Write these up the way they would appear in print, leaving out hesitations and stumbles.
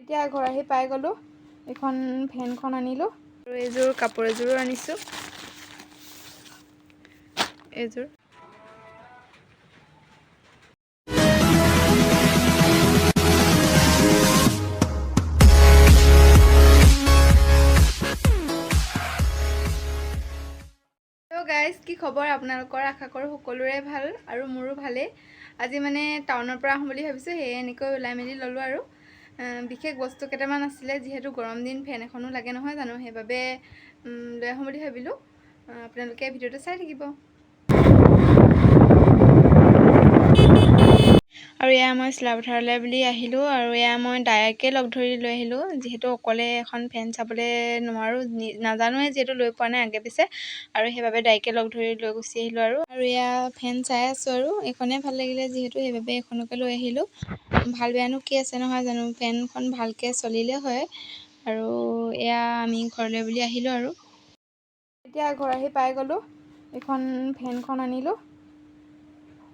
এতিয়া ঘৰ আহি পাই গ'লো। এখন ফেনখন আনিলোঁ আৰু এইযোৰ কাপোৰ এযোৰো আনিছোঁ। এইযোৰ গাইজ, কি খবৰ আপোনালোকৰ? আশা কৰোঁ সকলোৰে ভাল আৰু মোৰো ভালেই। আজি মানে টাউনৰ পৰা আহোঁ বুলি ভাবিছোঁ, সেয়ে এনেকৈ ওলাই মেলি ল'লোঁ আৰু বিশেষ বস্তু কেইটামান আছিলে। যিহেতু গৰম দিন, ফেন এখনো লাগে নহয় জানো, সেইবাবে লৈ আহোঁ বুলি ভাবিলোঁ। আপোনালোকে ভিডিঅ'টো চাই থাকিব। আৰু এয়া মই চিলাপথাৰলৈ বুলি আহিলোঁ, আৰু এয়া মই ডাইৰেক্টকৈ লগ ধৰি লৈ আহিলোঁ। যিহেতু অকলে এখন ফেন চাবলৈ নোৱাৰোঁ, নাজানোৱে যিহেতু লৈ পোৱা নাই আগে পিছে, আৰু সেইবাবে ডাইৰেক্টকৈ লগ ধৰি লৈ গুচি আহিলোঁ। আৰু এয়া ফেন চাই আছোঁ, আৰু এইখনেই ভাল লাগিলে যিহেতু সেইবাবে এইখনকে লৈ আহিলোঁ। ভাল বেয়ানো কি আছে নহয় জানো, ফেনখন ভালকৈ চলিলে হয়। আৰু এয়া আমি ঘৰলৈ বুলি আহিলোঁ। আৰু এতিয়া ঘৰ আহি পাই গ'লোঁ। এখন ফেনখন আনিলোঁ,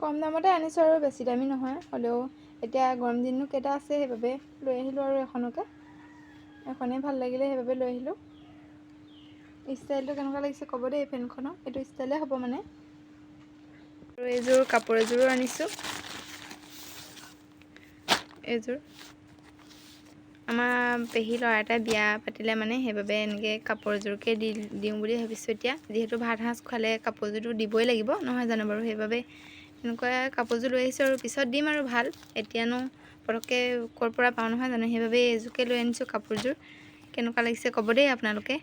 কম দামতে আনিছোঁ আৰু বেছি দামী নহয়। হ'লেও এতিয়া গৰম দিনো কেইটা আছে, সেইবাবে লৈ আহিলোঁ। আৰু এখনেই ভাল লাগিলে সেইবাবে লৈ আহিলোঁ। ষ্টাইলটো কেনেকুৱা লাগিছে ক'ব দেই ফেনখনৰ, এইটো ষ্টাইলে হ'ব মানে। আৰু এইযোৰ কাপোৰ এযোৰো আনিছোঁ। এইযোৰ আমাৰ পেহী ল'ৰা এটাই বিয়া পাতিলে মানে, সেইবাবে এনেকৈ কাপোৰ এযোৰকে দিওঁ বুলি ভাবিছোঁ। এতিয়া যিহেতু ভাত সাজ খোৱালে কাপোৰযোৰটো দিবই লাগিব নহয় জানো বাৰু, সেইবাবে এনেকুৱা কাপোৰযোৰ লৈ আহিছোঁ। আৰু পিছত দিম আৰু ভাল, এতিয়ানো পটককৈ ক'ৰ পৰা পাওঁ নহয় জানো, সেইবাবে এইযোৰকে লৈ আনিছোঁ। কাপোৰযোৰ কেনেকুৱা লাগিছে ক'ব দেই আপোনালোকে।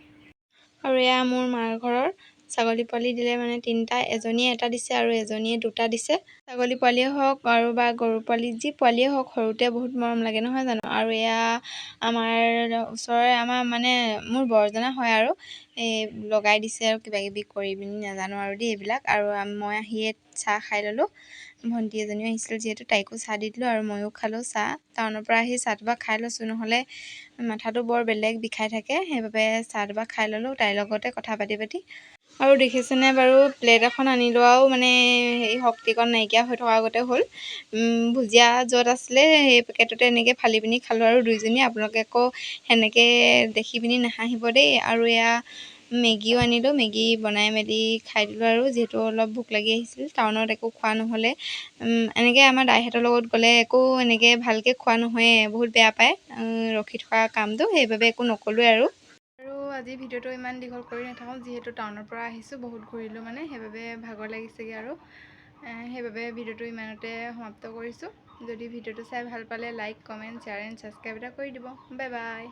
আৰু এয়া মোৰ মাৰ ঘৰৰ ছাগলী পোৱালি দিলে মানে 3টা, এজনীয়ে এটা দিছে আৰু এজনীয়ে 2টা দিছে। ছাগলী পোৱালিয়ে হওক আৰু বা গৰু পোৱালি, যি পোৱালিয়ে হওক, সৰুতে বহুত মৰম লাগে নহয় জানো। আৰু এয়া আমাৰ ওচৰৰে মানে মোৰ বৰজনা হয়, আৰু এই লগাই দিছে আৰু কিবাকিবি কৰি পিনি নাজানো আৰু দেই এইবিলাক। আৰু মই আহিয়ে চাহ খাই ল'লোঁ। ভণ্টি এজনীও আহিছিল যিহেতু, তাইকো চাহ দি দিলোঁ আৰু ময়ো খালোঁ চাহ। টাউনৰ পৰা আহি চাহ টোপা খাই লৈছোঁ, নহ'লে মাথাটো বৰ বেলেগ বিষাই থাকে। সেইবাবে চাহ টোপা খাই ল'লোঁ তাইৰ লগতে কথা পাতি পাতি। আৰু দেখিছেনে বাৰু, প্লেট এখন আনি লোৱাও মানে সেই শক্তিকণ নাইকিয়া হৈ থকা আগতে হ'ল। ভুজিয়া য'ত আছিলে সেই পেকেটতে এনেকৈ ফালি পিনি খালোঁ আৰু দুইজনী। আপোনালোকে আকৌ সেনেকৈ দেখি পিনি নাহাঁহিব দেই। আৰু এয়া মেগীও আনিলোঁ, মেগী বনাই মেলি খাই দিলোঁ। আৰু যিহেতু অলপ ভোক লাগি আহিছিল, টাউনত একো খোৱা নহ'লে, এনেকৈ আমাৰ দাইহঁতৰ লগত গ'লে একো এনেকৈ ভালকৈ খোৱা নহয়ে, বহুত বেয়া পায় ৰখি থকা কামটো, সেইবাবে একো নকৰোঁৱে। আৰু আজি ভিডিঅ'টো ইমান দীঘল কৰি নাথাকোঁ, যিহেতু টাউনৰ পৰা আহিছোঁ, বহুত ঘূৰিলোঁ মানে, সেইবাবে ভাগৰ লাগিছেগৈ। আৰু সেইবাবে ভিডিঅ'টো ইমানতে সমাপ্ত কৰিছোঁ। যদি ভিডিঅ'টো চাই ভাল পালে like, comment, share and subscribe এটা কৰি দিব। Bye bye.